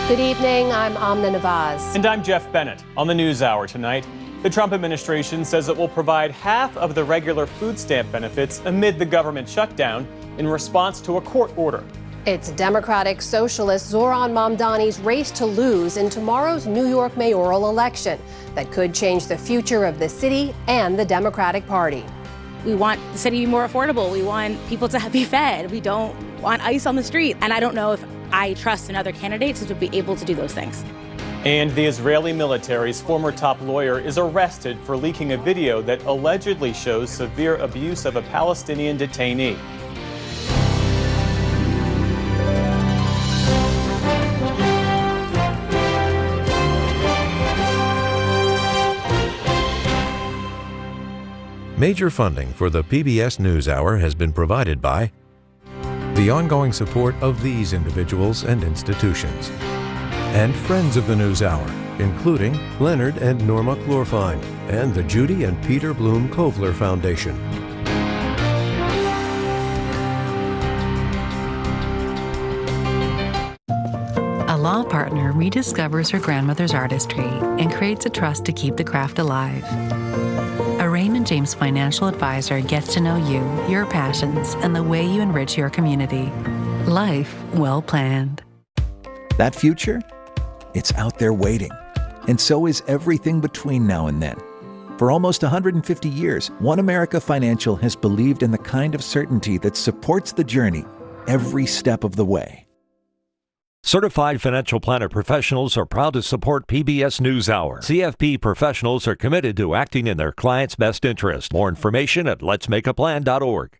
Good evening, I'm Amna Nawaz. And I'm Jeff Bennett. On the NewsHour tonight, the Trump administration says it will provide half of the regular food stamp benefits amid the government shutdown in response to a court order. It's Democratic Socialist Zohran Mamdani's race to lose in tomorrow's New York mayoral election that could change the future of the city and the Democratic Party. We want the city to be more affordable. We want people to be fed. We don't want ice on the street. And I don't know if I trust in other candidates to be able to do those things. And the Israeli military's former top lawyer is arrested for leaking a video that allegedly shows severe abuse of a Palestinian detainee. Major funding for the PBS NewsHour has been provided by the ongoing support of these individuals and institutions, and friends of the NewsHour, including Leonard and Norma Chlorfine, and the Judy and Peter Bloom Kovler Foundation. A law partner rediscovers her grandmother's artistry and creates a trust to keep the craft alive. A Raymond James financial advisor gets to know you, your passions, and the way you enrich your community. Life well planned. That future? It's out there waiting. And so is everything between now and then. For almost 150 years, One America Financial has believed in the kind of certainty that supports the journey every step of the way. Certified financial planner professionals are proud to support PBS NewsHour. CFP professionals are committed to acting in their clients' best interest. More information at letsmakeaplan.org.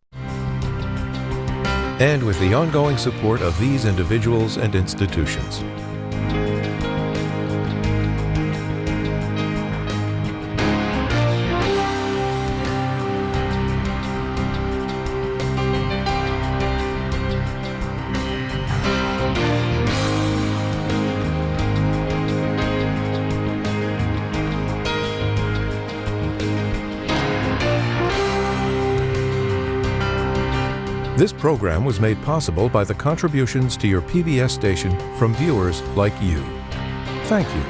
And with the ongoing support of these individuals and institutions. This program was made possible by the contributions to your PBS station from viewers like you. Thank you.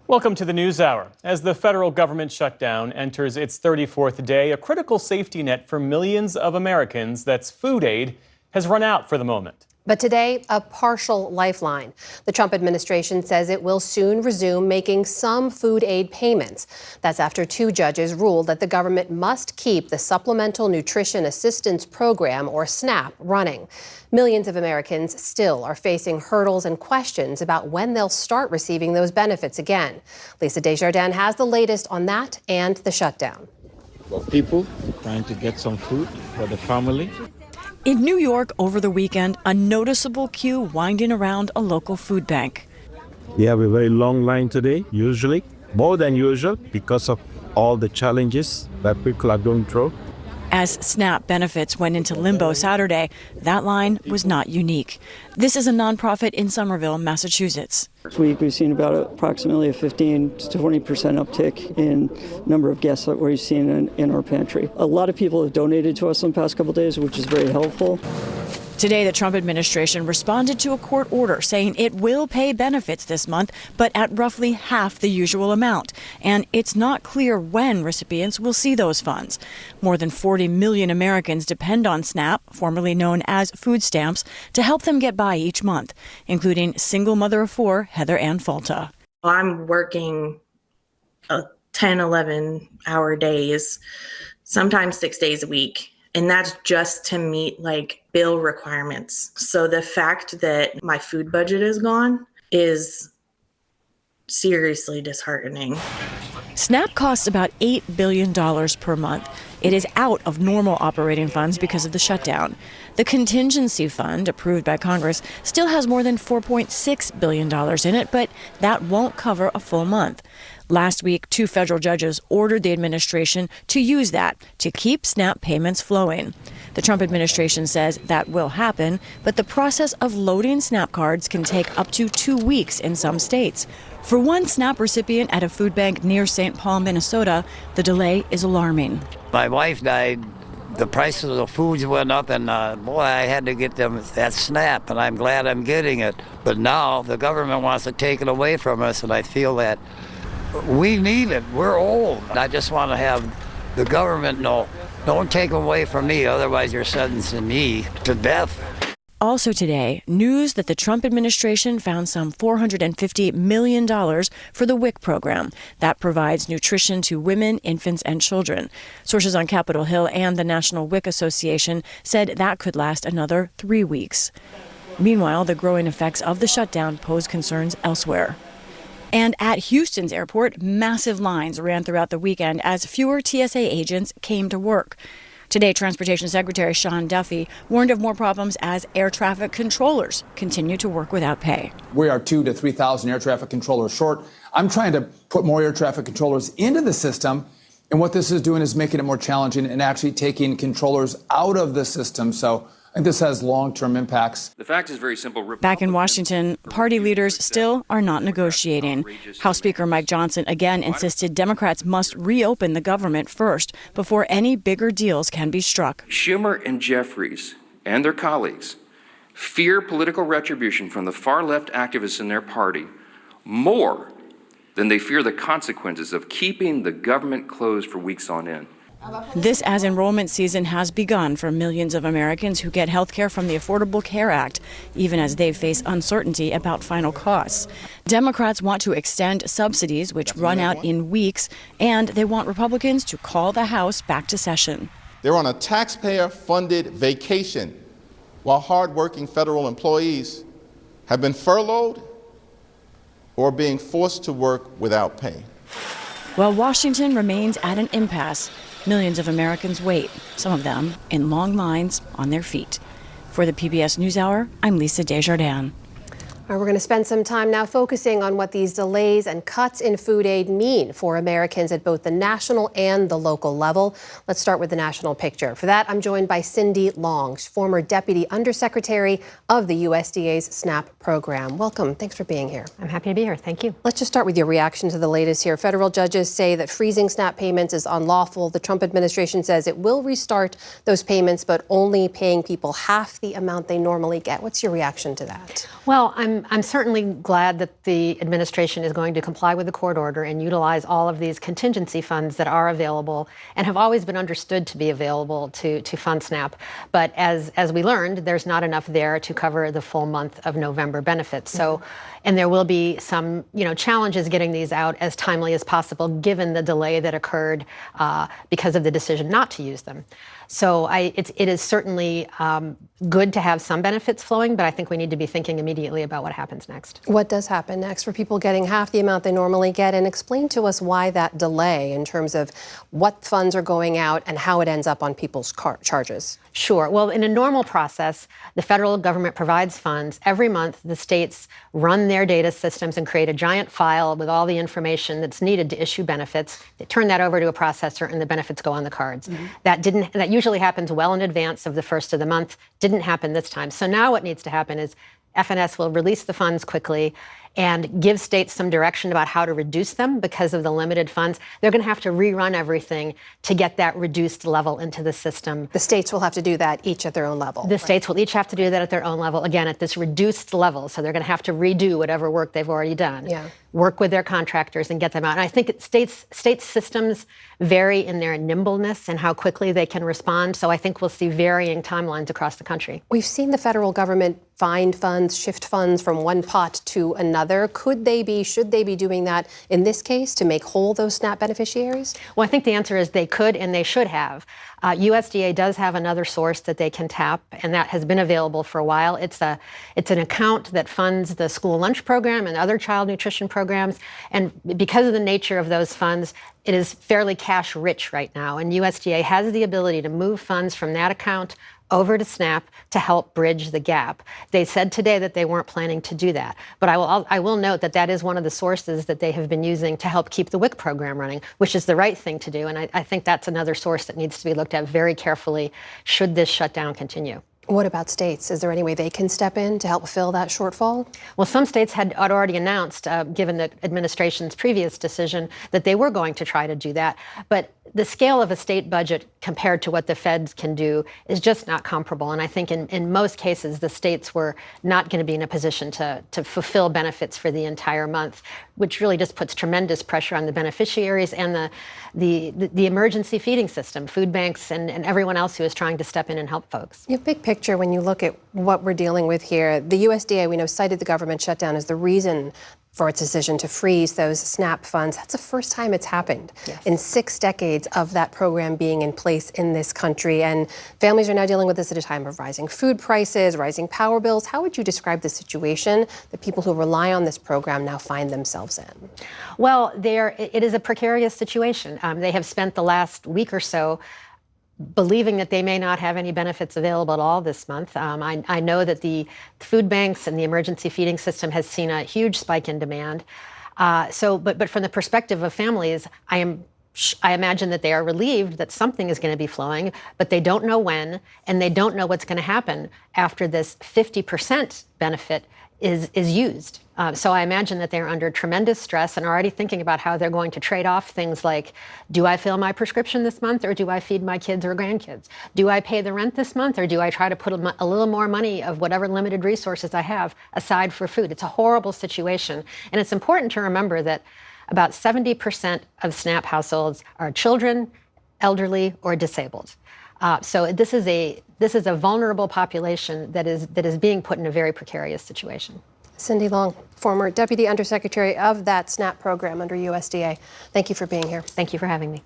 Welcome to the NewsHour. As the federal government shutdown enters its 34th day, a critical safety net for millions of Americans, that's food aid, has run out for the moment. But today, a partial lifeline. The Trump administration says it will soon resume making some food aid payments. That's after two judges ruled that the government must keep the Supplemental Nutrition Assistance Program, or SNAP, running. Millions of Americans still are facing hurdles and questions about when they'll start receiving those benefits again. Lisa Desjardins has the latest on that and the shutdown. People trying to get some food for the family. In New York over the weekend, a noticeable queue winding around a local food bank. We have a very long line today, usually, more than usual, because of all the challenges that people are going through. As SNAP benefits went into limbo Saturday, that line was not unique. This is a nonprofit in Somerville, Massachusetts. This week we've seen about approximately a 15 to 20% uptick in number of guests that we've seen in our pantry. A lot of people have donated to us in the past couple of days, which is very helpful. Today, the Trump administration responded to a court order saying it will pay benefits this month, but at roughly half the usual amount. And it's not clear when recipients will see those funds. More than 40 million Americans depend on SNAP, formerly known as food stamps, to help them get by each month, including single mother of four, Heather Ann Falta. I'm working 10, 11-hour days, sometimes 6 days a week. And that's just to meet bill requirements. So the fact that my food budget is gone is seriously disheartening. SNAP costs about $8 billion per month. It is out of normal operating funds because of the shutdown. The contingency fund, approved by Congress, still has more than $4.6 billion in it, but that won't cover a full month. Last week, two federal judges ordered the administration to use that to keep SNAP payments flowing. The Trump administration says that will happen, but the process of loading SNAP cards can take up to 2 weeks in some states. For one SNAP recipient at a food bank near St. Paul, Minnesota, the delay is alarming. My wife died the prices of the foods went up, and boy, I had to get that SNAP, and I'm glad I'm getting it. But now the government wants to take it away from us, and I feel that we need it. We're old. I just want to have the government know, don't take it away from me, otherwise you're sentencing me to death. Also today, news that the Trump administration found some $450 million for the WIC program that provides nutrition to women, infants, and children. Sources on Capitol Hill and the National WIC Association said that could last another 3 weeks. Meanwhile, the growing effects of the shutdown pose concerns elsewhere. And at Houston's airport, massive lines ran throughout the weekend as fewer TSA agents came to work. Today, Transportation Secretary Sean Duffy warned of more problems as air traffic controllers continue to work without pay. We are 2,000 to 3,000 air traffic controllers short. I'm trying to put more air traffic controllers into the system, and what this is doing is making it more challenging and actually taking controllers out of the system. So I think this has long-term impacts. The fact is very simple. Back in Washington, party leaders still are not negotiating. House Speaker Mike Johnson again insisted Democrats must reopen the government first before any bigger deals can be struck. Schumer and Jeffries and their colleagues fear political retribution from the far-left activists in their party more than they fear the consequences of keeping the government closed for weeks on end. This as enrollment season has begun for millions of Americans who get health care from the Affordable Care Act, even as they face uncertainty about final costs. Democrats want to extend subsidies, which run out in weeks, and they want Republicans to call the House back to session. They're on a taxpayer-funded vacation, while hardworking federal employees have been furloughed or being forced to work without pay. While Washington remains at an impasse, millions of Americans wait, some of them in long lines on their feet. For the PBS NewsHour, I'm Lisa Desjardins. We're going to spend some time now focusing on what these delays and cuts in food aid mean for Americans at both the national and the local level. Let's start with the national picture. For that, I'm joined by Cindy Long, former Deputy Undersecretary of the USDA's SNAP program. Welcome. Thanks for being here. I'm happy to be here. Thank you. Let's just start with your reaction to the latest here. Federal judges say that freezing SNAP payments is unlawful. The Trump administration says it will restart those payments, but only paying people half the amount they normally get. What's your reaction to that? Well, I'm certainly glad that the administration is going to comply with the court order and utilize all of these contingency funds that are available and have always been understood to be available to fund SNAP. But as we learned, there's not enough there to cover the full month of November benefits. So, and there will be some, challenges getting these out as timely as possible, given the delay that occurred because of the decision not to use them. So it is certainly good to have some benefits flowing, but I think we need to be thinking immediately about what happens next. What does happen next for people getting half the amount they normally get? And explain to us why that delay in terms of what funds are going out and how it ends up on people's charges. Sure. Well, in a normal process, the federal government provides funds. Every month, the states run their data systems and create a giant file with all the information that's needed to issue benefits. They turn that over to a processor and the benefits go on the cards. Mm-hmm. That usually happens well in advance of the first of the month. Didn't happen this time. So now what needs to happen is FNS will release the funds quickly and give states some direction about how to reduce them because of the limited funds. They're going to have to rerun everything to get that reduced level into the system. The states will have to do that each at their own level. The states will each have to do that at their own level, again, at this reduced level. So they're going to have to redo whatever work they've already done. Yeah. Work with their contractors and get them out. And I think states systems vary in their nimbleness and how quickly they can respond. So I think we'll see varying timelines across the country. We've seen the federal government find funds, shift funds from one pot to another. Should they be doing that in this case to make whole those SNAP beneficiaries? Well, I think the answer is they could and they should have. USDA does have another source that they can tap, and that has been available for a while. It's an account that funds the school lunch program and other child nutrition programs. And because of the nature of those funds, it is fairly cash rich right now. And USDA has the ability to move funds from that account over to SNAP to help bridge the gap. They said today that they weren't planning to do that. But I will note that is one of the sources that they have been using to help keep the WIC program running, which is the right thing to do. And I think that's another source that needs to be looked at very carefully should this shutdown continue. What about states? Is there any way they can step in to help fill that shortfall? Well, some states had already announced, given the administration's previous decision, that they were going to try to do that. But the scale of a state budget compared to what the feds can do is just not comparable. And I think in most cases, the states were not going to be in a position to fulfill benefits for the entire month, which really just puts tremendous pressure on the beneficiaries and the emergency feeding system, food banks, and everyone else who is trying to step in and help folks. Big picture, when you look at what we're dealing with here, the USDA, we know, cited the government shutdown as the reason for its decision to freeze those SNAP funds. That's the first time it's happened in 6 decades of that program being in place in this country. And families are now dealing with this at a time of rising food prices, rising power bills. How would you describe the situation that people who rely on this program now find themselves in? Well, it is a precarious situation. They have spent the last week or so believing that they may not have any benefits available at all this month. I know that the food banks and the emergency feeding system has seen a huge spike in demand. But from the perspective of families, I imagine that they are relieved that something is going to be flowing, but they don't know when, and they don't know what's going to happen after this 50% benefit is used. So I imagine that they're under tremendous stress and are already thinking about how they're going to trade off things like, do I fill my prescription this month, or do I feed my kids or grandkids? Do I pay the rent this month, or do I try to put a little more money of whatever limited resources I have aside for food? It's a horrible situation. And it's important to remember that about 70% of SNAP households are children, elderly, or disabled. So this is a vulnerable population that is being put in a very precarious situation. Cindy Long, former Deputy Undersecretary of that SNAP program under USDA. Thank you for being here. Thank you for having me.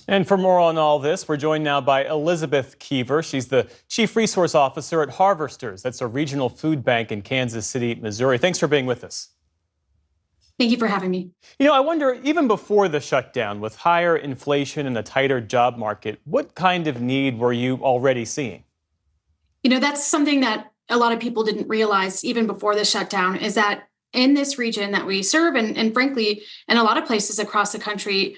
And for more on all this, we're joined now by Elizabeth Kiever. She's the Chief Resource Officer at Harvesters. That's a regional food bank in Kansas City, Missouri. Thanks for being with us. Thank you for having me. I wonder, even before the shutdown, with higher inflation and a tighter job market, what kind of need were you already seeing? That's something that a lot of people didn't realize even before the shutdown, is that in this region that we serve, and frankly, in a lot of places across the country,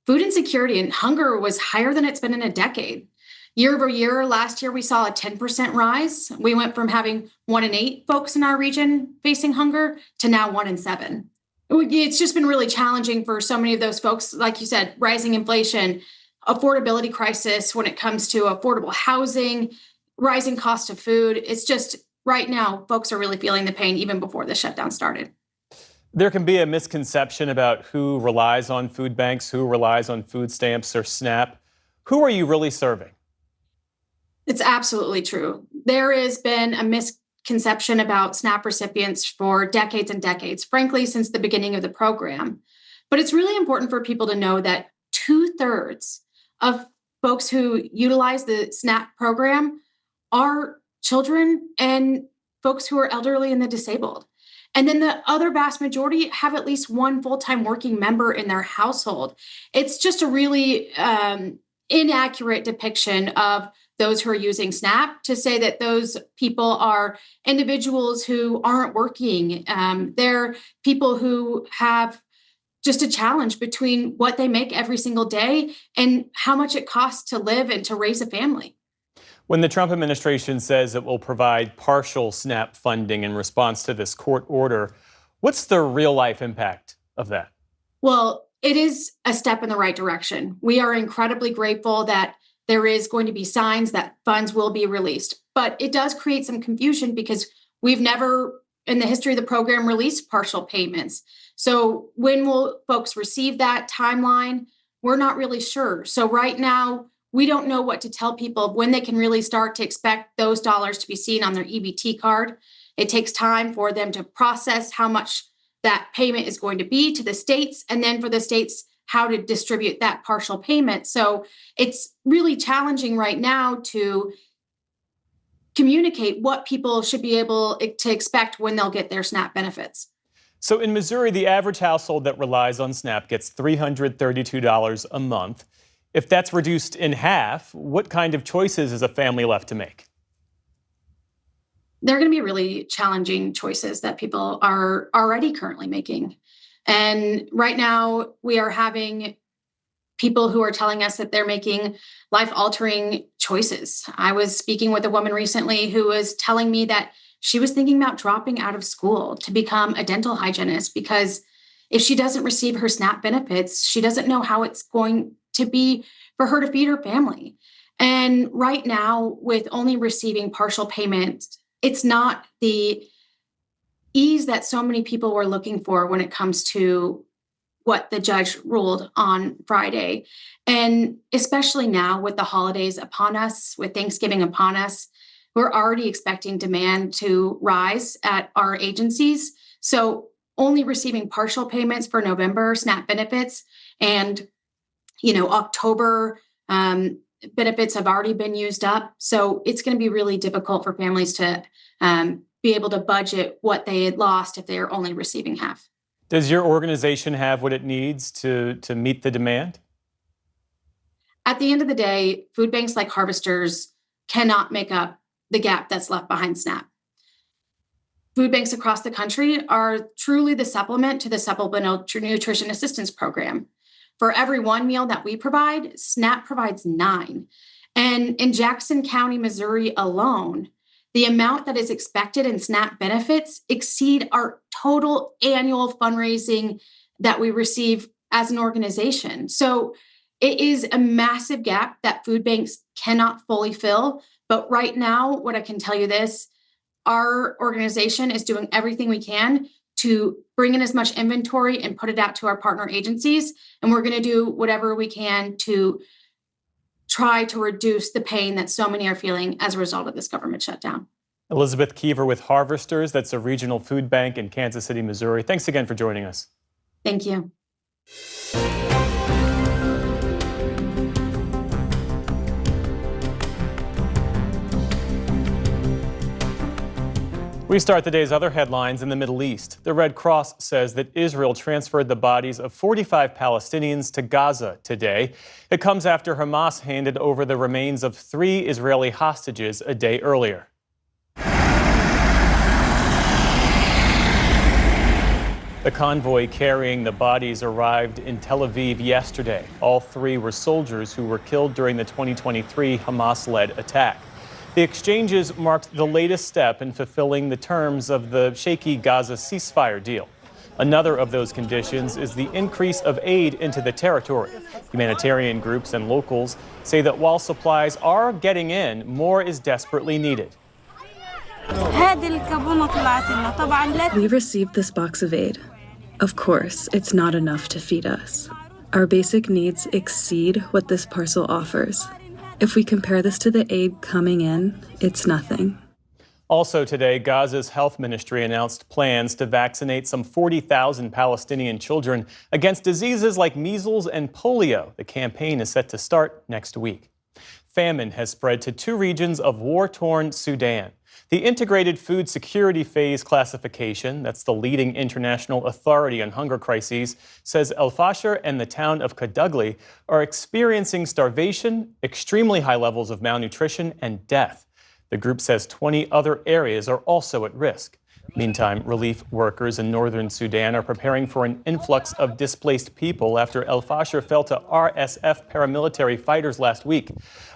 food insecurity and hunger was higher than it's been in a decade. Year over year, last year, we saw a 10% rise. We went from having 1 in 8 folks in our region facing hunger to now 1 in 7. It's just been really challenging for so many of those folks. Like you said, rising inflation, affordability crisis when it comes to affordable housing, rising cost of food. It's just right now, folks are really feeling the pain even before the shutdown started. There can be a misconception about who relies on food banks, who relies on food stamps or SNAP. Who are you really serving? It's absolutely true. There has been a misconception about SNAP recipients for decades and decades, frankly, since the beginning of the program. But it's really important for people to know that 2/3 of folks who utilize the SNAP program are children and folks who are elderly and the disabled. And then the other vast majority have at least one full-time working member in their household. It's just a really inaccurate depiction of those who are using SNAP to say that those people are individuals who aren't working. They're people who have just a challenge between what they make every single day and how much it costs to live and to raise a family. When the Trump administration says it will provide partial SNAP funding in response to this court order, what's the real-life impact of that? Well, it is a step in the right direction. We are incredibly grateful that there is going to be signs that funds will be released. But it does create some confusion because we've never, in the history of the program, released partial payments. So when will folks receive that timeline? We're not really sure. So right now, we don't know what to tell people when they can really start to expect those dollars to be seen on their EBT card. It takes time for them to process how much that payment is going to be to the states, and then for the states, how to distribute that partial payment. So it's really challenging right now to communicate what people should be able to expect when they'll get their SNAP benefits. So in Missouri, the average household that relies on SNAP gets $332 a month. If that's reduced in half, what kind of choices is a family left to make? There are going to be really challenging choices that people are already currently making. And right now, we are having people who are telling us that they're making life-altering choices. I was speaking with a woman recently who was telling me that she was thinking about dropping out of school to become a dental hygienist because If she doesn't receive her SNAP benefits, she doesn't know how it's going to be for her to feed her family. And right now, with only receiving partial payments, it's not the ease that so many people were looking for when it comes to what the judge ruled on Friday. And especially now with the holidays upon us, with Thanksgiving upon us, we're already expecting demand to rise at our agencies. So only receiving partial payments for November SNAP benefits and, October benefits have already been used up. So it's going to be really difficult for families to be able to budget what they had lost if they are only receiving half. Does your organization have what it needs to meet the demand? At the end of the day, food banks like Harvesters cannot make up the gap that's left behind SNAP. Food banks across the country are truly the supplement to the Supplemental Nutrition Assistance Program. For every one meal that we provide, SNAP provides 9. And in Jackson County, Missouri alone, the amount that is expected in SNAP benefits exceed our total annual fundraising that we receive as an organization. So it is a massive gap that food banks cannot fully fill. But right now, what I can tell you this, our organization is doing everything we can to bring in as much inventory and put it out to our partner agencies. And we're going to do whatever we can to try to reduce the pain that so many are feeling as a result of this government shutdown. Elizabeth Kiever with Harvesters, that's a regional food bank in Kansas City, Missouri. Thanks again for joining us. Thank you. We start the day's other headlines in the Middle East. The Red Cross says that Israel transferred the bodies of 45 Palestinians to Gaza today. It comes after Hamas handed over the remains of 3 Israeli hostages a day earlier. The convoy carrying the bodies arrived in Tel Aviv yesterday. All 3 were soldiers who were killed during the 2023 Hamas-led attack. The exchanges marked the latest step in fulfilling the terms of the shaky Gaza ceasefire deal. Another of those conditions is the increase of aid into the territory. Humanitarian groups and locals say that while supplies are getting in, more is desperately needed. We received this box of aid. Of course, it's not enough to feed us. Our basic needs exceed what this parcel offers. If we compare this to the aid coming in, it's nothing. Also today, Gaza's health ministry announced plans to vaccinate some 40,000 Palestinian children against diseases like measles and polio. The campaign is set to start next week. Famine has spread to 2 regions of war-torn Sudan. The Integrated Food Security Phase classification, that's the leading international authority on hunger crises, says El Fasher and the town of Kadugli are experiencing starvation, extremely high levels of malnutrition, and death. The group says 20 other areas are also at risk. Meantime, relief workers in northern Sudan are preparing for an influx of displaced people after El Fasher fell to RSF paramilitary fighters last week.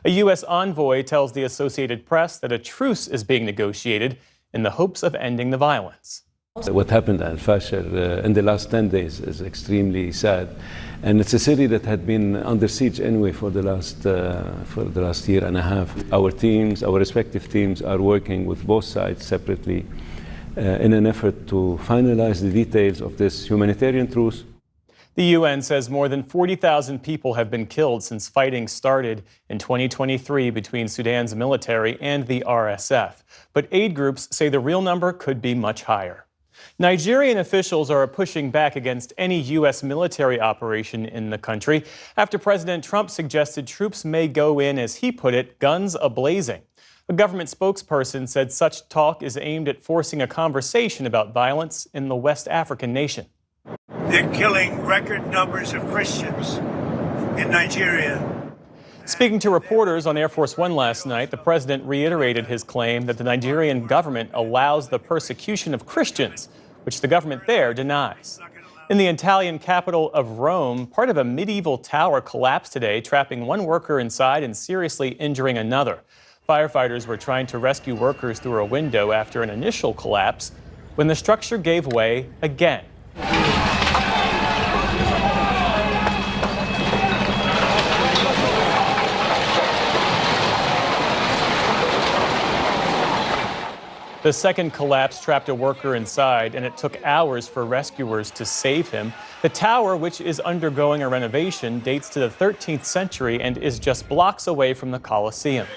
A U.S. envoy tells the Associated Press that a truce is being negotiated in the hopes of ending the violence. What happened at El Fasher in the last 10 days is extremely sad. And it's a city that had been under siege anyway for the last year and a half. Our respective teams are working with both sides separately in an effort to finalize the details of this humanitarian truce. The UN says more than 40,000 people have been killed since fighting started in 2023 between Sudan's military and the RSF. But aid groups say the real number could be much higher. Nigerian officials are pushing back against any U.S. military operation in the country after President Trump suggested troops may go in, as he put it, guns a-blazing. A government spokesperson said such talk is aimed at forcing a conversation about violence in the West African nation. They're killing record numbers of Christians in Nigeria. Speaking to reporters on Air Force One last night, the president reiterated his claim that the Nigerian government allows the persecution of Christians, which the government there denies. In the Italian capital of Rome, part of a medieval tower collapsed today, trapping 1 worker inside and seriously injuring another. Firefighters were trying to rescue workers through a window after an initial collapse when the structure gave way again. The second collapse trapped a worker inside, and it took hours for rescuers to save him. The tower, which is undergoing a renovation, dates to the 13th century and is just blocks away from the Coliseum.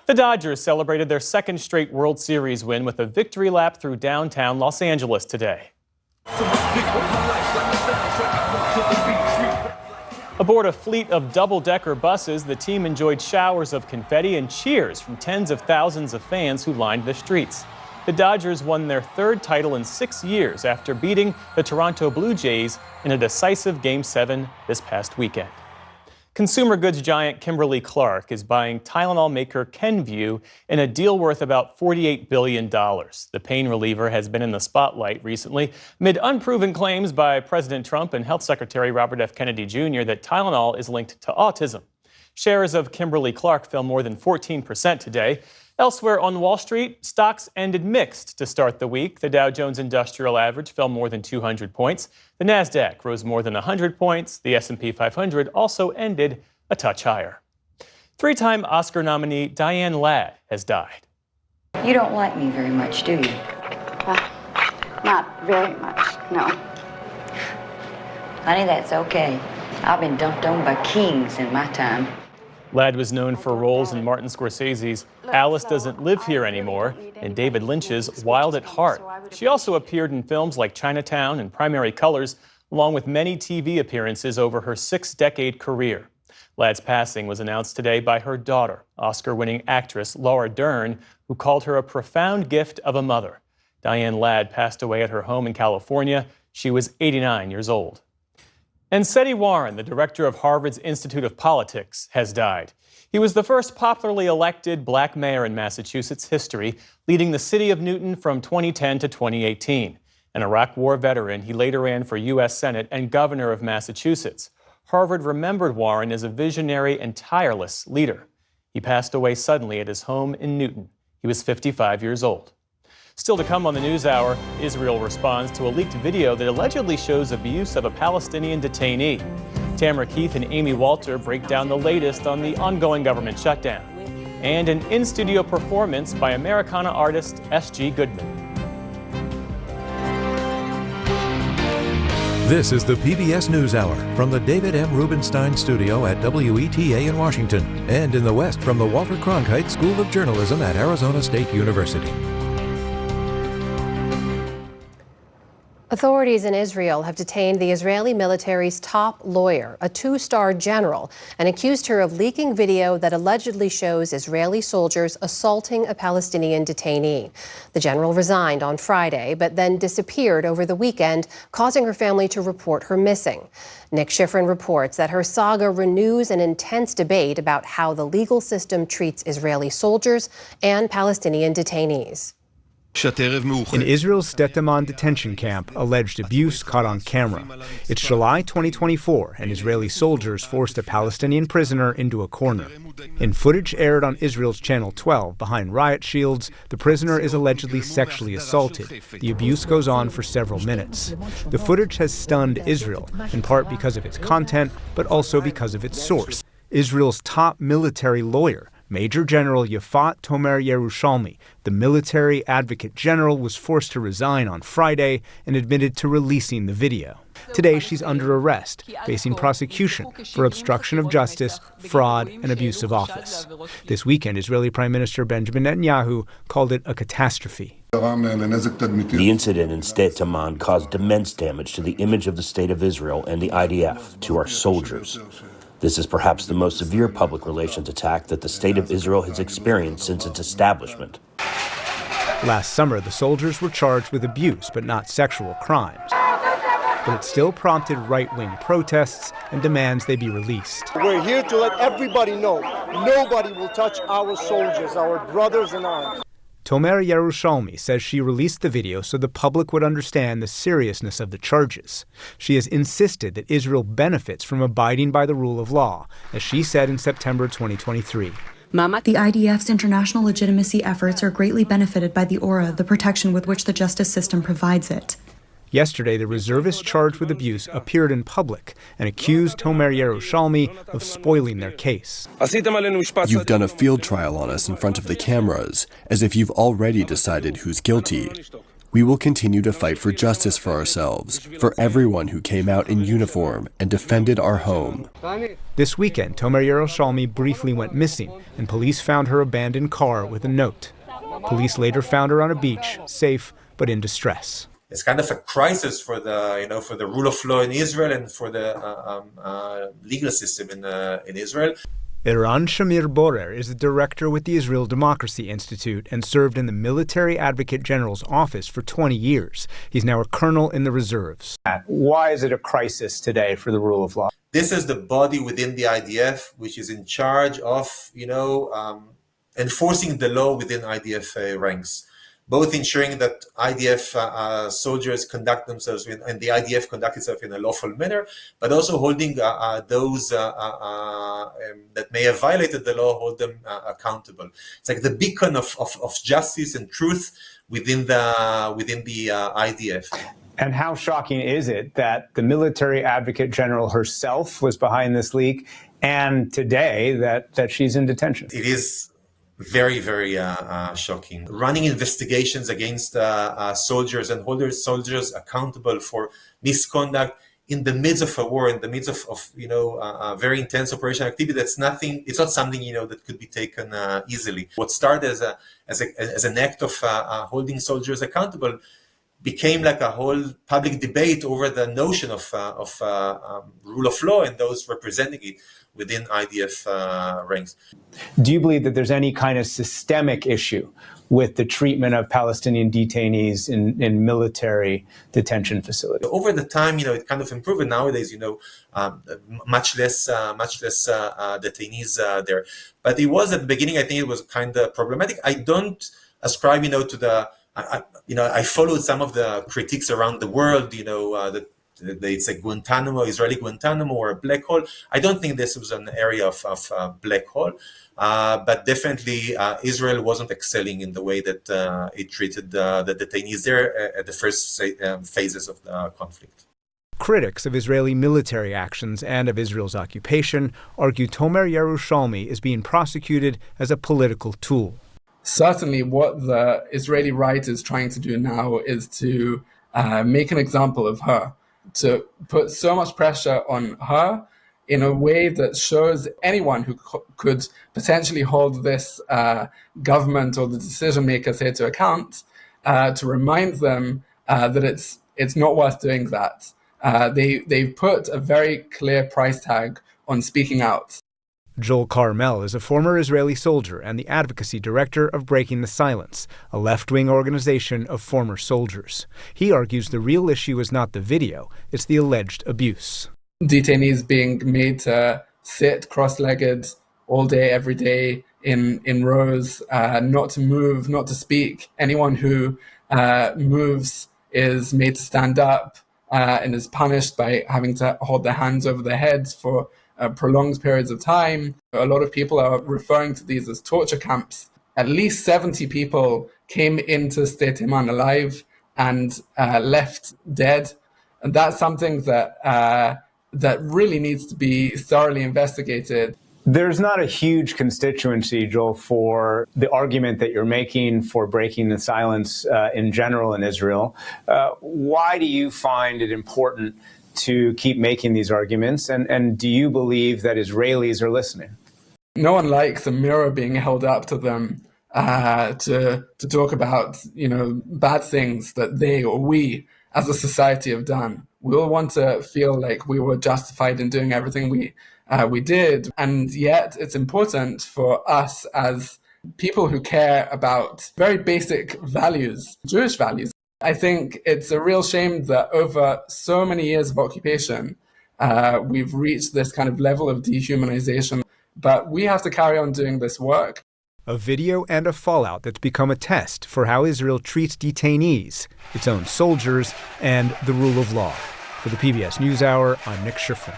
The Dodgers celebrated their second straight World Series win with a victory lap through downtown Los Angeles today. Aboard a fleet of double-decker buses, the team enjoyed showers of confetti and cheers from tens of thousands of fans who lined the streets. The Dodgers won their third title in 6 years after beating the Toronto Blue Jays in a decisive Game 7 this past weekend. Consumer goods giant Kimberly-Clark is buying Tylenol maker Kenvue in a deal worth about $48 billion. The pain reliever has been in the spotlight recently amid unproven claims by President Trump and Health Secretary Robert F. Kennedy Jr. that Tylenol is linked to autism. Shares of Kimberly-Clark fell more than 14% today. Elsewhere on Wall Street, stocks ended mixed to start the week. The Dow Jones Industrial Average fell more than 200 points. The Nasdaq rose more than 100 points. The S&P 500 also ended a touch higher. Three-time Oscar nominee Diane Ladd has died. You don't like me very much, do you? Not very much, no. Honey, that's okay. I've been dumped on by kings in my time. Ladd was known for roles in Martin Scorsese's Alice Doesn't Live Here Anymore and David Lynch's Wild at Heart. She also appeared in films like Chinatown and Primary Colors, along with many TV appearances over her 6-decade career. Ladd's passing was announced today by her daughter, Oscar-winning actress Laura Dern, who called her a profound gift of a mother. Diane Ladd passed away at her home in California. She was 89 years old. And Seti Warren, the director of Harvard's Institute of Politics, has died. He was the first popularly elected black mayor in Massachusetts history, leading the city of Newton from 2010 to 2018. An Iraq War veteran, he later ran for U.S. Senate and governor of Massachusetts. Harvard remembered Warren as a visionary and tireless leader. He passed away suddenly at his home in Newton. He was 55 years old. Still to come on the NewsHour, Israel responds to a leaked video that allegedly shows abuse of a Palestinian detainee. Tamara Keith and Amy Walter break down the latest on the ongoing government shutdown. And an in-studio performance by Americana artist S.G. Goodman. This is the PBS NewsHour from the David M. Rubenstein Studio at WETA in Washington, and in the West from the Walter Cronkite School of Journalism at Arizona State University. Authorities in Israel have detained the Israeli military's top lawyer, a 2-star general, and accused her of leaking video that allegedly shows Israeli soldiers assaulting a Palestinian detainee. The general resigned on Friday, but then disappeared over the weekend, causing her family to report her missing. Nick Schifrin reports that her saga renews an intense debate about how the legal system treats Israeli soldiers and Palestinian detainees. In Israel's Sde Daman detention camp, alleged abuse caught on camera. It's July 2024, and Israeli soldiers forced a Palestinian prisoner into a corner. In footage aired on Israel's Channel 12 behind riot shields, the prisoner is allegedly sexually assaulted. The abuse goes on for several minutes. The footage has stunned Israel, in part because of its content, but also because of its source. Israel's top military lawyer, Major General Yafat Tomer Yerushalmi, the military advocate general, was forced to resign on Friday and admitted to releasing the video. Today, she's under arrest, facing prosecution for obstruction of justice, fraud, and abuse of office. This weekend, Israeli Prime Minister Benjamin Netanyahu called it a catastrophe. The incident in Sde Daman caused immense damage to the image of the State of Israel and the IDF, to our soldiers. This is perhaps the most severe public relations attack that the State of Israel has experienced since its establishment. Last summer, the soldiers were charged with abuse, but not sexual crimes. But it still prompted right-wing protests and demands they be released. We're here to let everybody know nobody will touch our soldiers, our brothers in arms. Tomer Yerushalmi says she released the video so the public would understand the seriousness of the charges. She has insisted that Israel benefits from abiding by the rule of law, as she said in September 2023. The IDF's international legitimacy efforts are greatly benefited by the aura, the protection with which the justice system provides it. Yesterday, the reservist charged with abuse appeared in public and accused Tomer Yerushalmi of spoiling their case. You've done a field trial on us in front of the cameras, as if you've already decided who's guilty. We will continue to fight for justice for ourselves, for everyone who came out in uniform and defended our home. This weekend, Tomer Yerushalmi briefly went missing, and police found her abandoned car with a note. Police later found her on a beach, safe but in distress. It's kind of a crisis for the rule of law in Israel and for the legal system in Israel. Eran Shamir Borer is the director with the Israel Democracy Institute and served in the Military Advocate General's office for 20 years. He's now a colonel in the reserves. Why is it a crisis today for the rule of law? This is the body within the IDF which is in charge of, enforcing the law within IDF ranks, both ensuring that IDF soldiers conduct themselves and the IDF conduct itself in a lawful manner, but also holding those that may have violated the law, hold them accountable. It's like the beacon of justice and truth within the IDF. And how shocking is it that the Military Advocate General herself was behind this leak, and today that she's in detention? It is very, very shocking. Running investigations against soldiers and holding soldiers accountable for misconduct in the midst of a war, in the midst of a very intense operational activity. It's not something that could be taken easily. What started as an act of holding soldiers accountable became like a whole public debate over the notion of rule of law and those representing it within IDF ranks. Do you believe that there's any kind of systemic issue with the treatment of Palestinian detainees in military detention facilities? Over the time, it kind of improved. And nowadays, much less detainees there. But it was at the beginning, I think it was kind of problematic. I don't ascribe, to the. I followed some of the critiques around the world, that it's a Guantanamo, Israeli Guantanamo, or a black hole. I don't think this was an area of black hole, but definitely Israel wasn't excelling in the way that it treated the detainees there at the first phases of the conflict. Critics of Israeli military actions and of Israel's occupation argue Tomer Yerushalmi is being prosecuted as a political tool. Certainly what the Israeli right is trying to do now is to make an example of her, to put so much pressure on her in a way that shows anyone who could potentially hold this government or the decision makers here to account, to remind them that it's not worth doing that. They've put a very clear price tag on speaking out. Joel Carmel is a former Israeli soldier and the advocacy director of Breaking the Silence, a left-wing organization of former soldiers. He argues the real issue is not the video, it's the alleged abuse. Detainees being made to sit cross-legged all day, every day in rows, not to move, not to speak. Anyone who moves is made to stand up and is punished by having to hold their hands over their heads for prolonged periods of time. A lot of people are referring to these as torture camps. At least 70 people came into Sde Timan alive and left dead. And that's something that really needs to be thoroughly investigated. There's not a huge constituency, Joel, for the argument that you're making for breaking the silence in general in Israel. Why do you find it important to keep making these arguments? And do you believe that Israelis are listening? No one likes a mirror being held up to them to talk about, bad things that they or we as a society have done. We all want to feel like we were justified in doing everything we did. And yet it's important for us as people who care about very basic values, Jewish values. I think it's a real shame that over so many years of occupation, we've reached this kind of level of dehumanization, but we have to carry on doing this work. A video and a fallout that's become a test for how Israel treats detainees, its own soldiers, and the rule of law. For the PBS NewsHour, I'm Nick Schifrin.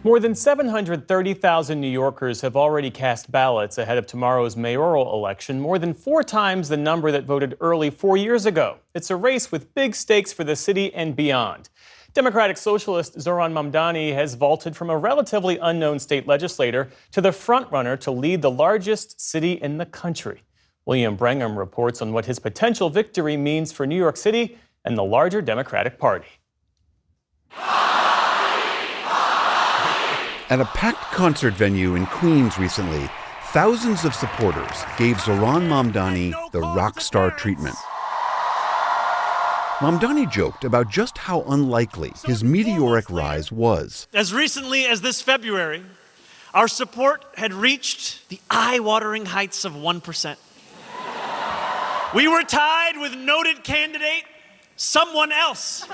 More than 730,000 New Yorkers have already cast ballots ahead of tomorrow's mayoral election, more than 4 times the number that voted early 4 years ago. It's a race with big stakes for the city and beyond. Democratic Socialist Zohran Mamdani has vaulted from a relatively unknown state legislator to the frontrunner to lead the largest city in the country. William Brangham reports on what his potential victory means for New York City and the larger Democratic Party. At a packed concert venue in Queens recently, thousands of supporters gave Zohran Mamdani the rock star treatment. Mamdani joked about just how unlikely his meteoric rise was. As recently as this February, our support had reached the eye-watering heights of 1%. We were tied with noted candidate someone else.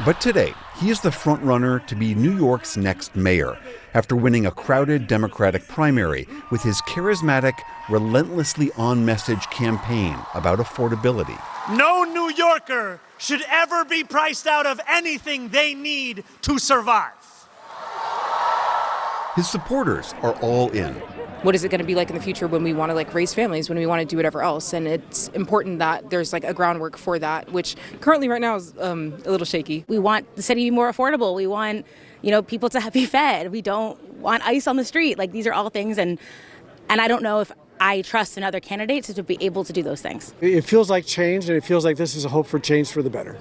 But today, he is the frontrunner to be New York's next mayor after winning a crowded Democratic primary with his charismatic, relentlessly on-message campaign about affordability. No New Yorker should ever be priced out of anything they need to survive. His supporters are all in. What is it going to be like in the future when we want to raise families, when we want to do whatever else? And it's important that there's a groundwork for that, which currently right now is a little shaky. We want the city to be more affordable. We want, people to be fed. We don't want ice on the street. These are all things, and I don't know if I trust in other candidates to be able to do those things. It feels like change, and it feels like this is a hope for change for the better.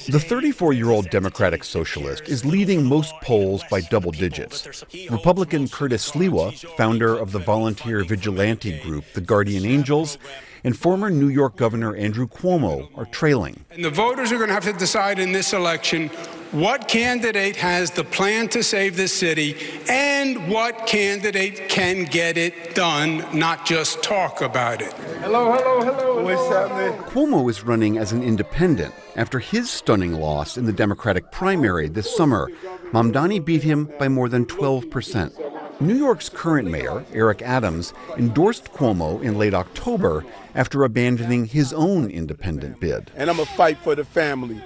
The 34-year-old Democratic Socialist is leading most polls by double digits. Republican Curtis Sliwa, founder of the volunteer vigilante group the Guardian Angels, and former New York Governor Andrew Cuomo are trailing. And the voters are going to have to decide in this election what candidate has the plan to save the city and what candidate can get it done, not just talk about it. Hello. What's happening? Cuomo is running as an independent after his stunning loss in the Democratic primary this summer. Mamdani beat him by more than 12%. New York's current mayor, Eric Adams, endorsed Cuomo in late October after abandoning his own independent bid. And I'm going to fight for the family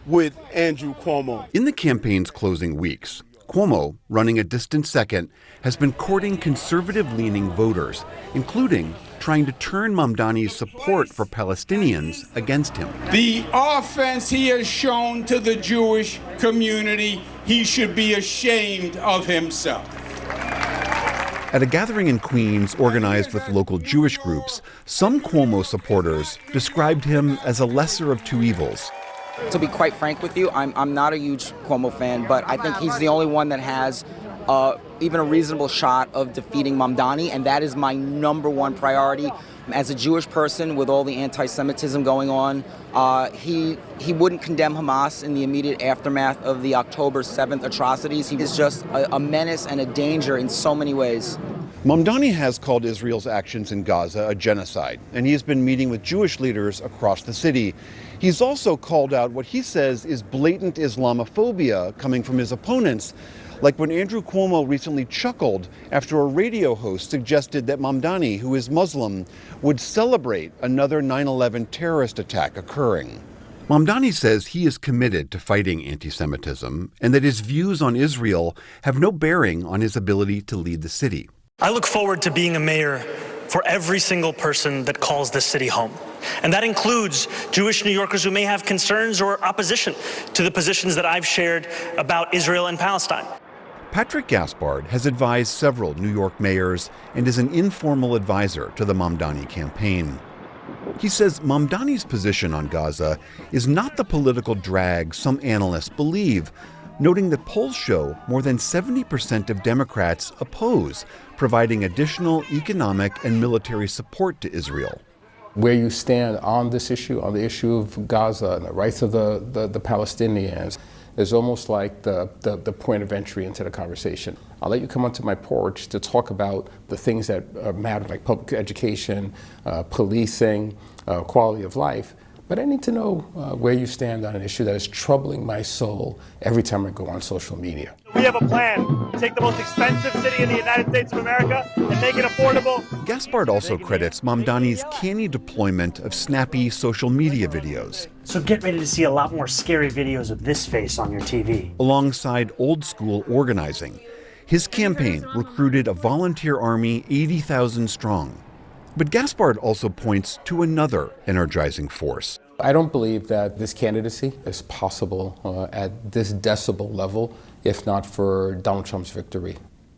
with Andrew Cuomo. In the campaign's closing weeks, Cuomo, running a distant second, has been courting conservative-leaning voters, including trying to turn Mamdani's support for Palestinians against him. The offense he has shown to the Jewish community, he should be ashamed of himself. At a gathering in Queens organized with local Jewish groups, some Cuomo supporters described him as a lesser of two evils. To be quite frank with you, I'm not a huge Cuomo fan, but I think he's the only one that has even a reasonable shot of defeating Mamdani, and that is my number one priority. As a Jewish person with all the anti-Semitism going on, he wouldn't condemn Hamas in the immediate aftermath of the October 7th atrocities. He is just a menace and a danger in so many ways. Mamdani has called Israel's actions in Gaza a genocide, and he has been meeting with Jewish leaders across the city. He's also called out what he says is blatant Islamophobia coming from his opponents, like when Andrew Cuomo recently chuckled after a radio host suggested that Mamdani, who is Muslim, would celebrate another 9/11 terrorist attack occurring. Mamdani says he is committed to fighting anti-Semitism and that his views on Israel have no bearing on his ability to lead the city. I look forward to being a mayor for every single person that calls this city home. And that includes Jewish New Yorkers who may have concerns or opposition to the positions that I've shared about Israel and Palestine. Patrick Gaspard has advised several New York mayors and is an informal advisor to the Mamdani campaign. He says Mamdani's position on Gaza is not the political drag some analysts believe, noting that polls show more than 70% of Democrats oppose providing additional economic and military support to Israel. Where you stand on this issue, on the issue of Gaza and the rights of the Palestinians, is almost like the point of entry into the conversation. I'll let you come onto my porch to talk about the things that matter, like public education, policing, quality of life. But I need to know where you stand on an issue that is troubling my soul every time I go on social media. We have a plan to take the most expensive city in the United States of America and make it affordable. Gaspard also credits Mamdani's canny deployment of snappy social media videos. So get ready to see a lot more scary videos of this face on your TV. Alongside old-school organizing, his campaign recruited a volunteer army 80,000 strong. But Gaspard also points to another energizing force. I don't believe that this candidacy is possible at this decibel level, if not for Donald Trump's victory.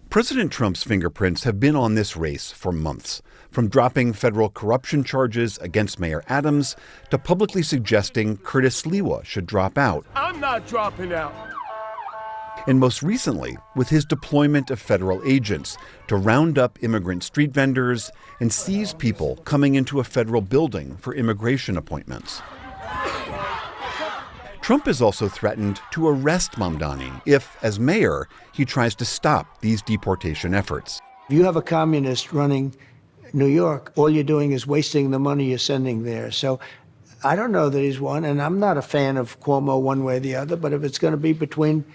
President Trump's fingerprints have been on this race for months, from dropping federal corruption charges against Mayor Adams to publicly suggesting Curtis Sliwa should drop out. I'm not dropping out. And most recently, with his deployment of federal agents to round up immigrant street vendors and seize people coming into a federal building for immigration appointments. Trump has also threatened to arrest Mamdani if, as mayor, he tries to stop these deportation efforts. If you have a communist running New York, all you're doing is wasting the money you're sending there. So I don't know that he's one, and I'm not a fan of Cuomo one way or the other, but if it's going to be between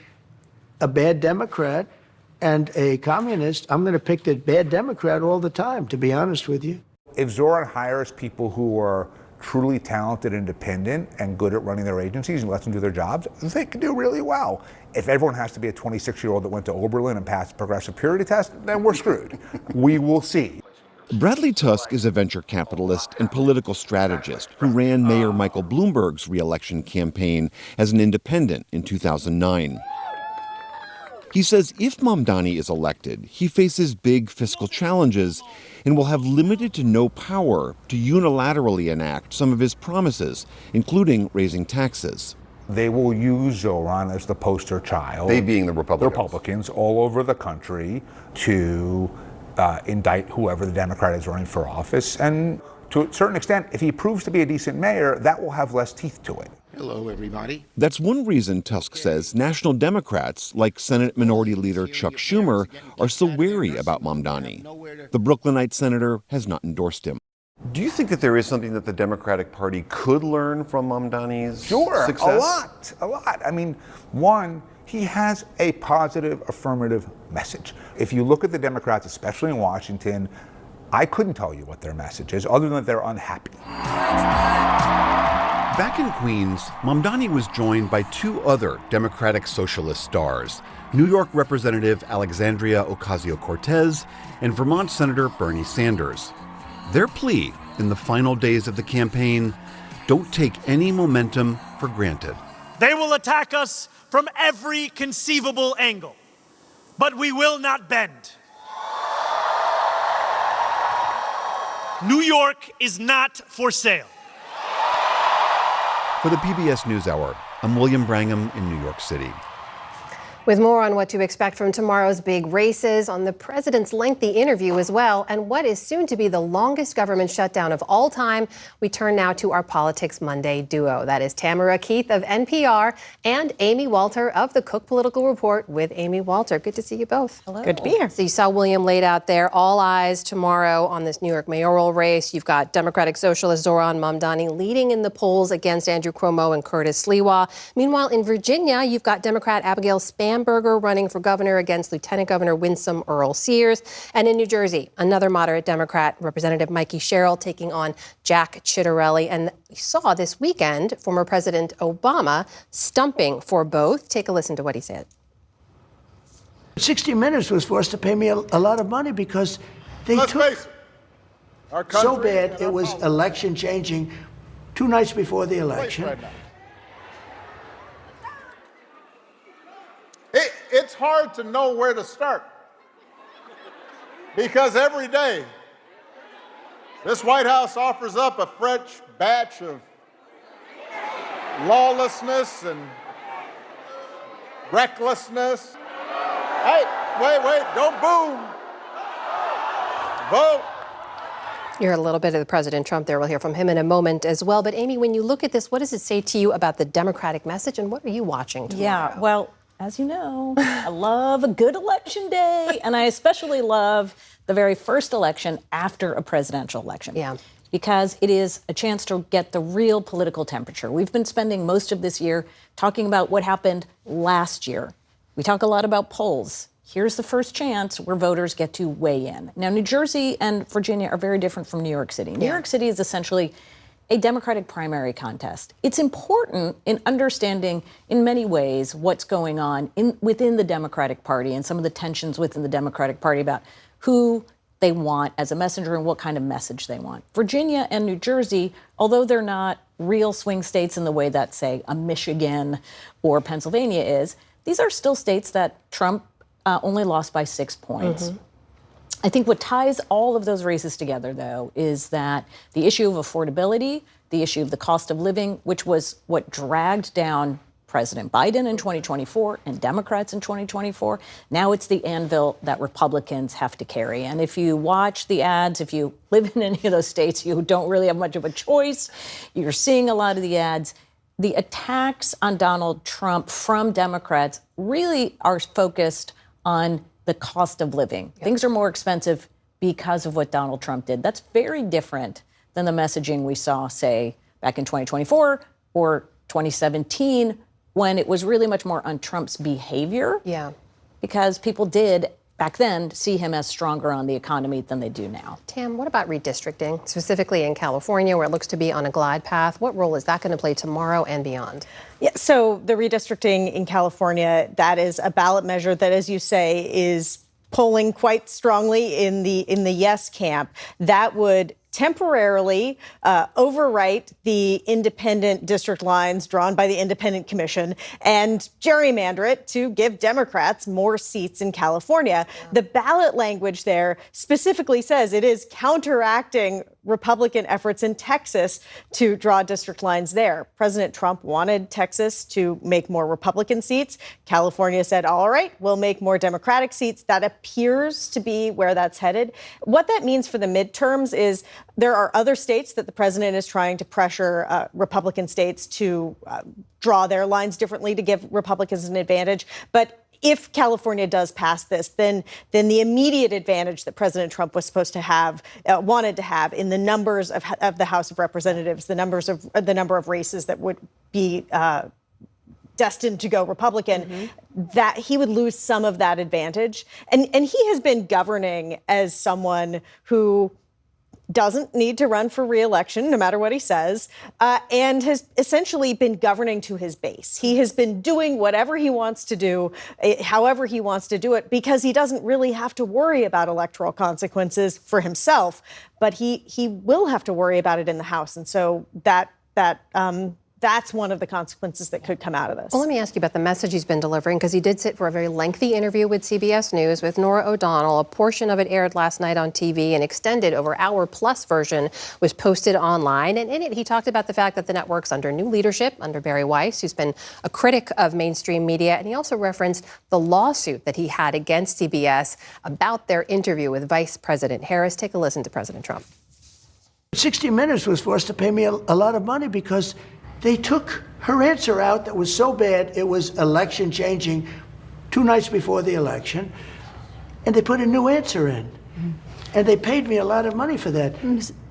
a bad Democrat and a communist, I'm going to pick the bad Democrat all the time, to be honest with you. If Zoran hires people who are truly talented, independent, and good at running their agencies and lets them do their jobs, they can do really well. If everyone has to be a 26-year-old that went to Oberlin and passed the progressive purity test, then we're screwed. We will see. Bradley Tusk is a venture capitalist and political strategist who ran Mayor Michael Bloomberg's re-election campaign as an independent in 2009. He says if Mamdani is elected, he faces big fiscal challenges and will have limited to no power to unilaterally enact some of his promises, including raising taxes. They will use Zoran as the poster child. They being the Republicans. The Republicans all over the country to indict whoever the Democrat is running for office. And to a certain extent, if he proves to be a decent mayor, that will have less teeth to it. Hello, everybody. That's one reason, Tusk says, national Democrats, like Senate Minority Leader Chuck Schumer, are so wary about Mamdani. The Brooklynite senator has not endorsed him. Do you think that there is something that the Democratic Party could learn from Mamdani's success? A lot. I mean, one, he has a positive, affirmative message. If you look at the Democrats, especially in Washington, I couldn't tell you what their message is, other than that they're unhappy. Back in Queens, Mamdani was joined by two other Democratic Socialist stars, New York Representative Alexandria Ocasio-Cortez and Vermont Senator Bernie Sanders. Their plea in the final days of the campaign, don't take any momentum for granted. They will attack us from every conceivable angle, but we will not bend. New York is not for sale. For the PBS NewsHour, I'm William Brangham in New York City. With more on what to expect from tomorrow's big races, on the president's lengthy interview as well, and what is soon to be the longest government shutdown of all time, we turn now to our Politics Monday duo. That is Tamara Keith of NPR and Amy Walter of the Cook Political Report with Amy Walter. Good to see you both. Hello. Good to be here. So you saw William laid out there, all eyes tomorrow on this New York mayoral race. You've got Democratic Socialist Zoran Mamdani leading in the polls against Andrew Cuomo and Curtis Sliwa. Meanwhile, in Virginia, you've got Democrat Abigail Spanberger running for governor against Lieutenant Governor Winsome Earl Sears. And in New Jersey, another moderate Democrat, Representative Mikey Sherrill, taking on Jack Ciattarelli. And we saw this weekend former President Obama stumping for both. Take a listen to what he said. 60 Minutes was forced to pay me a lot of money because they Let's took face it, our country so bad it was politics. election changing 2 nights before the election. Right now. It's hard to know where to start because every day this White House offers up a fresh batch of lawlessness and recklessness. Hey, wait, don't boom. Vote. You heard a little bit of the President Trump there. We'll hear from him in a moment as well. But Amy, when you look at this, what does it say to you about the Democratic message and what are you watching tomorrow? Yeah, well, as you know, I love a good election day, and I especially love the very first election after a presidential election. Yeah. because it is a chance to get the real political temperature. We've been spending most of this year talking about what happened last year. We talk a lot about polls. Here's the first chance where voters get to weigh in. Now, New Jersey and Virginia are very different from New York City. New York City is essentially a Democratic primary contest. It's important in understanding, in many ways, what's going on within the Democratic Party and some of the tensions within the Democratic Party about who they want as a messenger and what kind of message they want. Virginia and New Jersey, although they're not real swing states in the way that, say, a Michigan or Pennsylvania is, these are still states that Trump only lost by 6 points. Mm-hmm. I think what ties all of those races together, though, is that the issue of affordability, the issue of the cost of living, which was what dragged down President Biden in 2024 and Democrats in 2024, now it's the anvil that Republicans have to carry. And if you watch the ads, if you live in any of those states, you don't really have much of a choice. You're seeing a lot of the ads. The attacks on Donald Trump from Democrats really are focused on the cost of living. Yep. Things are more expensive because of what Donald Trump did. That's very different than the messaging we saw, say, back in 2024 or 2017, when it was really much more on Trump's behavior. Yeah. Because people did, back then, see him as stronger on the economy than they do now. Tam, what about redistricting, specifically in California, where it looks to be on a glide path? What role is that going to play tomorrow and beyond? Yeah, so the redistricting in California, that is a ballot measure that, as you say, is polling quite strongly in the yes camp. That would temporarily overwrite the independent district lines drawn by the Independent Commission and gerrymander it to give Democrats more seats in California. Yeah. The ballot language there specifically says it is counteracting Republican efforts in Texas to draw district lines there. President Trump wanted Texas to make more Republican seats. California said, all right, we'll make more Democratic seats. That appears to be where that's headed. What that means for the midterms is there are other states that the president is trying to pressure Republican states to draw their lines differently to give Republicans an advantage. But if California does pass this, then the immediate advantage that President Trump was supposed to have, wanted to have in the numbers of the House of Representatives, the number of races that would be destined to go Republican, that he would lose some of that advantage. And he has been governing as someone who doesn't need to run for re-election, no matter what he says, and has essentially been governing to his base. He has been doing whatever he wants to do, however he wants to do it, because he doesn't really have to worry about electoral consequences for himself, but he will have to worry about it in the House. And so that's one of the consequences that could come out of this. Well, let me ask you about the message he's been delivering, because he did sit for a very lengthy interview with CBS News with Norah O'Donnell. A portion of it aired last night on TV. An extended over hour-plus version was posted online. And in it, he talked about the fact that the network's under new leadership, under Bari Weiss, who's been a critic of mainstream media. And he also referenced the lawsuit that he had against CBS about their interview with Vice President Harris. Take a listen to President Trump. 60 Minutes was forced to pay me a lot of money because they took her answer out that was so bad it was election changing 2 nights before the election, and they put a new answer in. And they paid me a lot of money for that.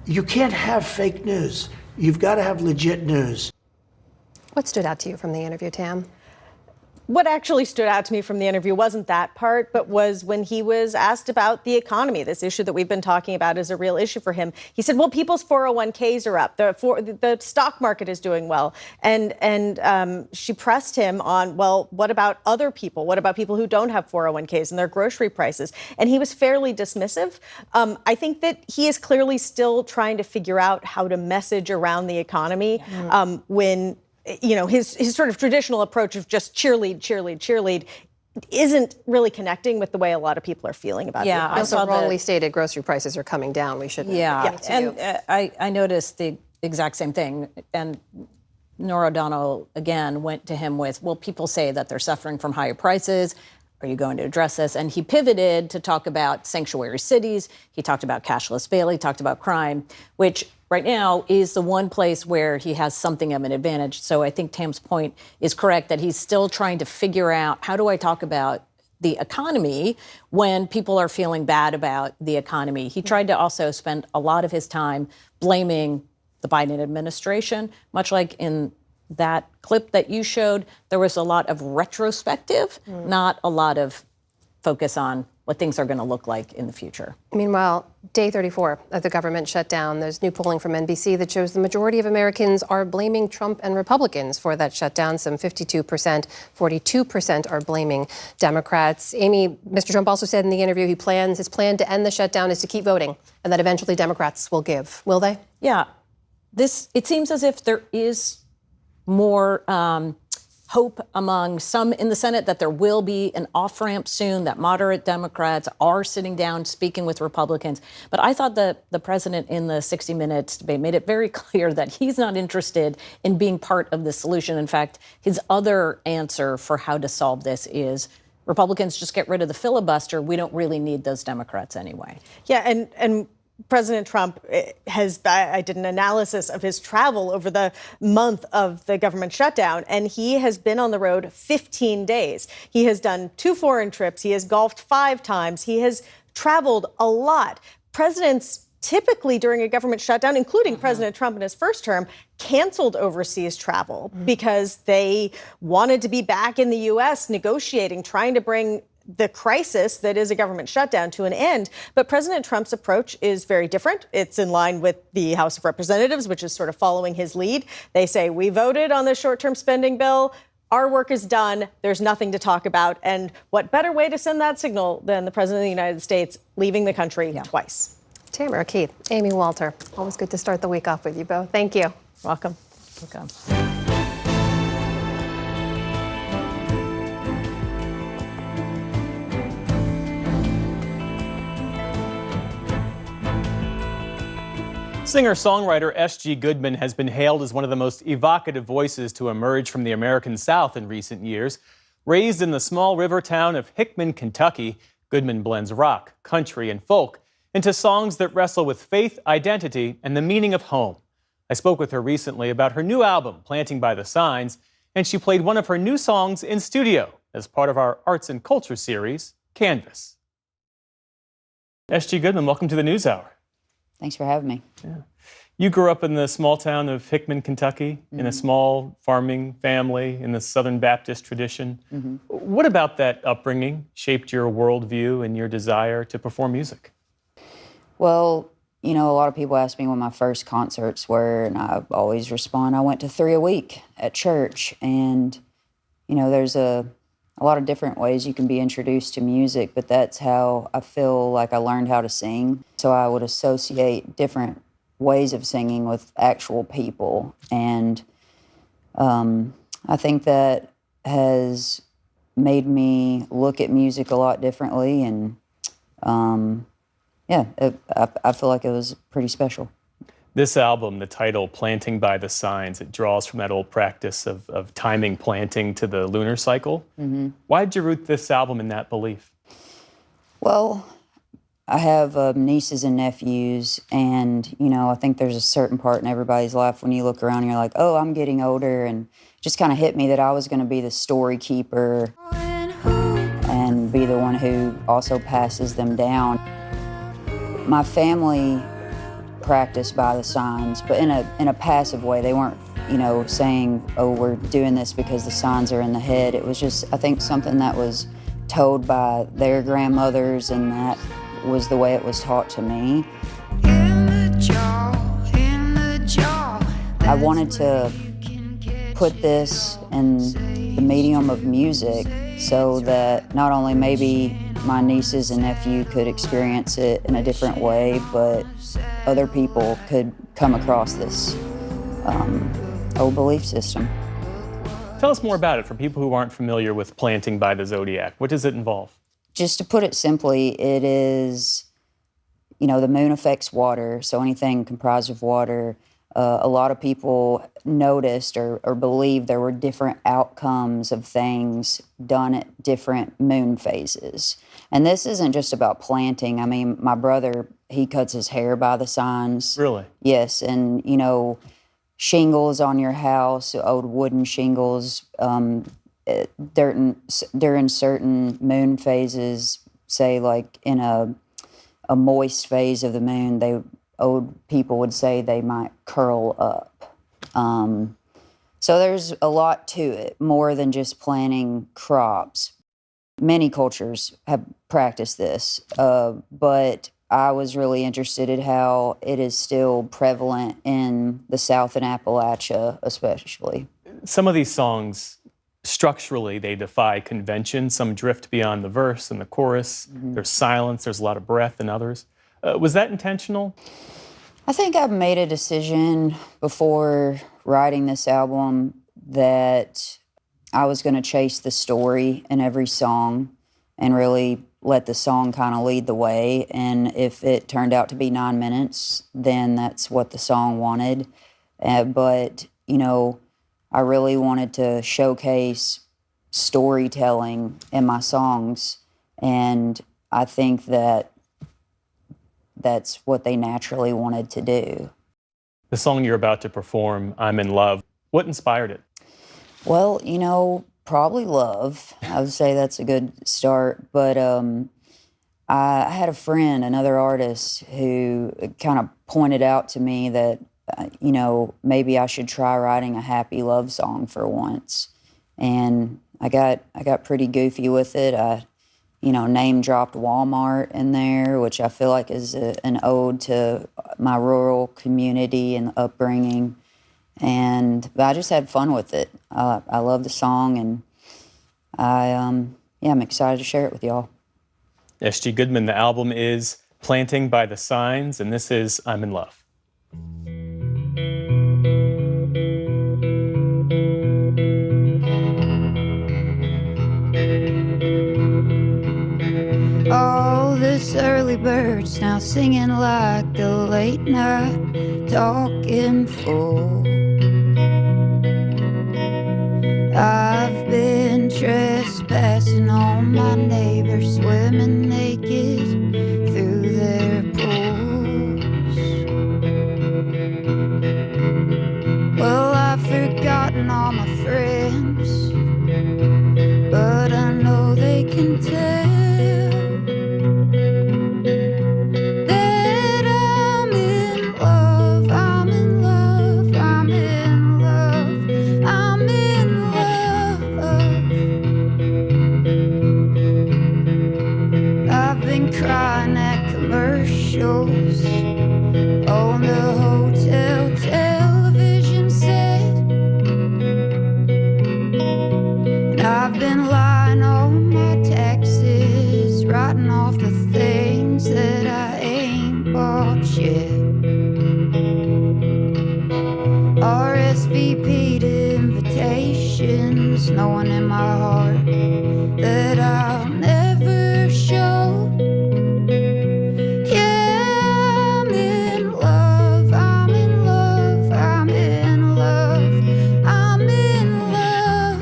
You can't have fake news. You've got to have legit news. What stood out to you from the interview, Tam? What actually stood out to me from the interview wasn't that part, but was when he was asked about the economy, this issue that we've been talking about is a real issue for him. He said, well, people's 401ks are up. The stock market is doing well. And she pressed him on, well, what about other people? What about people who don't have 401ks and their grocery prices? And he was fairly dismissive. I think that he is clearly still trying to figure out how to message around the economy when his sort of traditional approach of just cheerlead isn't really connecting with the way a lot of people are feeling about it. Yeah, also wrongly stated grocery prices are coming down. We shouldn't. Yeah, and I noticed the exact same thing. And Norah O'Donnell, again, went to him with, well, people say that they're suffering from higher prices. Are you going to address this? And he pivoted to talk about sanctuary cities. He talked about cashless bail. He talked about crime, which right now is the one place where he has something of an advantage. So I think Tam's point is correct that he's still trying to figure out, how do I talk about the economy when people are feeling bad about the economy. He tried to also spend a lot of his time blaming the Biden administration, much like in that clip that you showed. There was a lot of retrospective, not a lot of focus on what things are going to look like in the future. Meanwhile, day 34 of the government shutdown, there's new polling from NBC that shows the majority of Americans are blaming Trump and Republicans for that shutdown. Some 52%, 42% are blaming Democrats. Amy, Mr. Trump also said in the interview his plan to end the shutdown is to keep voting and that eventually Democrats will give. Will they? Yeah. It seems as if there is more hope among some in the Senate that there will be an off-ramp soon, that moderate Democrats are sitting down speaking with Republicans. But I thought the president in the 60 Minutes debate made it very clear that he's not interested in being part of the solution. In fact, his other answer for how to solve this is Republicans just get rid of the filibuster. We don't really need those Democrats anyway. Yeah, and President Trump I did an analysis of his travel over the month of the government shutdown, and he has been on the road 15 days. He has done 2 foreign trips. He has golfed 5 times. He has traveled a lot. Presidents typically during a government shutdown, including President Trump in his first term, canceled overseas travel because they wanted to be back in the U.S. negotiating, trying to bring the crisis that is a government shutdown to an end. But President Trump's approach is very different. It's in line with the House of Representatives, which is sort of following his lead. They say, we voted on the short-term spending bill. Our work is done. There's nothing to talk about. And what better way to send that signal than the President of the United States leaving the country twice? Tamara Keith, Amy Walter, always good to start the week off with you both. Thank you. Welcome. Singer-songwriter S.G. Goodman has been hailed as one of the most evocative voices to emerge from the American South in recent years. Raised in the small river town of Hickman, Kentucky, Goodman blends rock, country, and folk into songs that wrestle with faith, identity, and the meaning of home. I spoke with her recently about her new album, Planting by the Signs, and she played one of her new songs in studio as part of our arts and culture series, Canvas. S.G. Goodman, welcome to the NewsHour. Thanks for having me. Yeah. You grew up in the small town of Hickman, Kentucky, in a small farming family in the Southern Baptist tradition. What about that upbringing shaped your worldview and your desire to perform music? Well, you know, a lot of people ask me when my first concerts were, and I always respond, I went to 3 a week at church. And, you know, there's a lot of different ways you can be introduced to music, but that's how I feel like I learned how to sing. So I would associate different ways of singing with actual people. And I think that has made me look at music a lot differently. And I feel like it was pretty special. This album, the title, Planting by the Signs, it draws from that old practice of timing planting to the lunar cycle. Why did you root this album in that belief? Well, I have nieces and nephews, and, you know, I think there's a certain part in everybody's life when you look around and you're like, oh, I'm getting older, and it just kind of hit me that I was going to be the story keeper and be the one who also passes them down. My family practiced by the signs, but in a passive way. They weren't, you know, saying, oh, we're doing this because the signs are in the head. It was just, I think, something that was told by their grandmothers, and that was the way it was taught to me. I wanted to put this in the medium of music so that not only maybe my nieces and nephew could experience it in a different way, but other people could come across this old belief system. Tell us more about it for people who aren't familiar with Planting by the Zodiac. What does it involve? Just to put it simply, it is, you know, the moon affects water, so anything comprised of water. A lot of people noticed or believed there were different outcomes of things done at different moon phases. And this isn't just about planting. I mean, my brother, he cuts his hair by the signs. Really? Yes, and, you know, shingles on your house, old wooden shingles, during certain moon phases, say like in a moist phase of the moon, old people would say they might curl up. So there's a lot to it, more than just planting crops. Many cultures have practiced this, but I was really interested in how it is still prevalent in the South and Appalachia, especially. Some of these songs, structurally, they defy convention. Some drift beyond the verse and the chorus. There's silence, there's a lot of breath in others. Was that intentional? I think I've made a decision before writing this album that I was going to chase the story in every song and really let the song kind of lead the way. And if it turned out to be 9 minutes, then that's what the song wanted. But, you know, I really wanted to showcase storytelling in my songs. And I think that that's what they naturally wanted to do. The song you're about to perform, I'm in Love, what inspired it? Well, you know, probably love. I would say that's a good start. But I had a friend, another artist, who kind of pointed out to me that, you know, maybe I should try writing a happy love song for once. And I got pretty goofy with it. I, you know, name dropped Walmart in there, which I feel like is an ode to my rural community and upbringing. And I just had fun with it. I love the song, and I'm excited to share it with y'all. S.G. Goodman, the album is Planting by the Signs, and this is I'm in Love. All this early birds now singing like the late night talking fool. I've been trespassing on my neighbors, swimming naked through their pools. Well, I've forgotten all my friends, but I know they can tell that I'm in love, I'm in love, I'm in love, I'm in love. I've been crying at commercials on the hotel television set, and I've been lying on my taxes, writing off the things that I ain't bought yet. RSVP'd invitations, knowing in my heart that I'll never show. Yeah, I'm in love, I'm in love, I'm in love, I'm in love.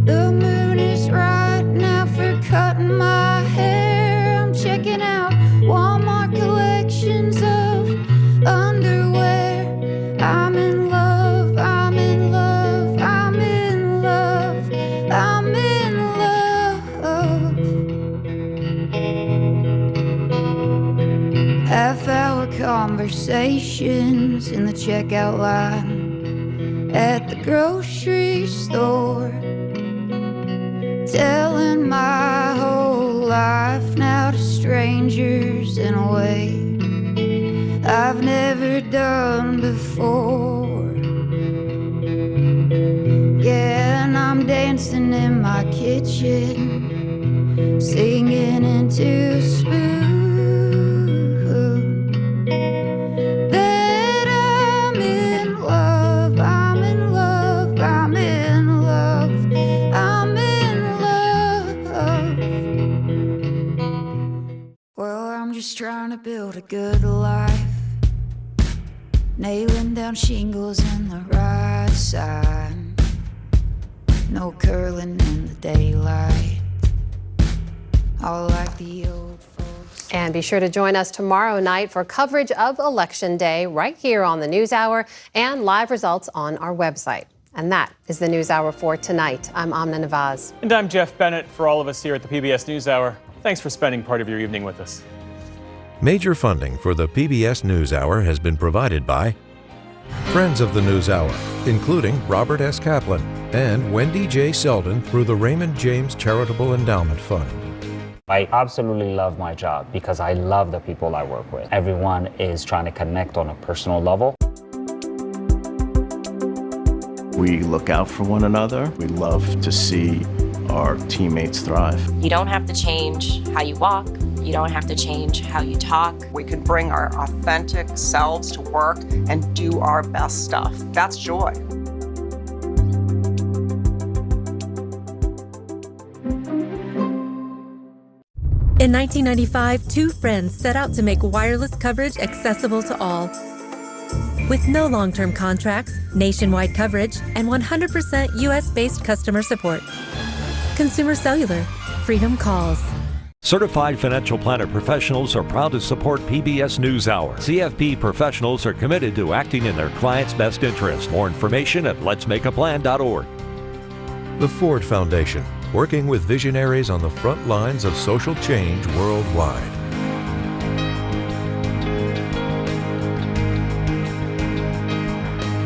The moon is right now for cutting my hair. I'm checking out Walmart collections of underwear. I'm in love, I'm in love, I'm in love, I'm in love. Half-hour conversations in the checkout line at the grocery store, telling my whole life now to strangers in a way I've never done before. Yeah, and I'm dancing in my kitchen, singing into a spoon, that I'm in love, I'm in love, I'm in love, I'm in love. Well, I'm just trying to build a good life, nailing down shingles in the right side, no curling in the daylight, all like the old folks. And be sure to join us tomorrow night for coverage of Election Day right here on the NewsHour and live results on our website. And that is the NewsHour for tonight. I'm Amna Nawaz. And I'm Jeff Bennett. For all of us here at the PBS NewsHour, thanks for spending part of your evening with us. Major funding for the PBS NewsHour has been provided by friends of the NewsHour, including Robert S. Kaplan and Wendy J. Selden through the Raymond James Charitable Endowment Fund. I absolutely love my job because I love the people I work with. Everyone is trying to connect on a personal level. We look out for one another. We love to see our teammates thrive. You don't have to change how you walk. You don't have to change how you talk. We can bring our authentic selves to work and do our best stuff. That's joy. In 1995, two friends set out to make wireless coverage accessible to all. With no long-term contracts, nationwide coverage, and 100% US-based customer support. Consumer Cellular. Freedom calls. Certified financial planner professionals are proud to support PBS NewsHour. CFP professionals are committed to acting in their clients' best interest. More information at letsmakeaplan.org. The Ford Foundation, working with visionaries on the front lines of social change worldwide.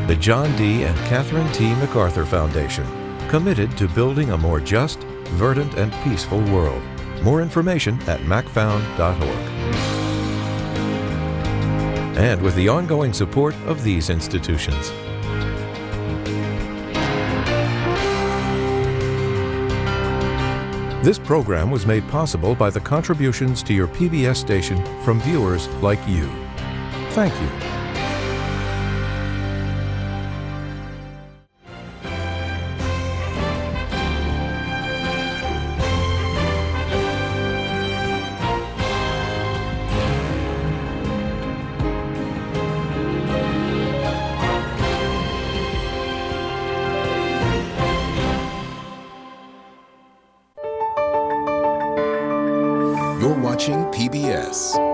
The John D. and Catherine T. MacArthur Foundation, committed to building a more just, verdant, and peaceful world. More information at macfound.org. And with the ongoing support of these institutions. This program was made possible by the contributions to your PBS station from viewers like you. Thank you. You're watching PBS.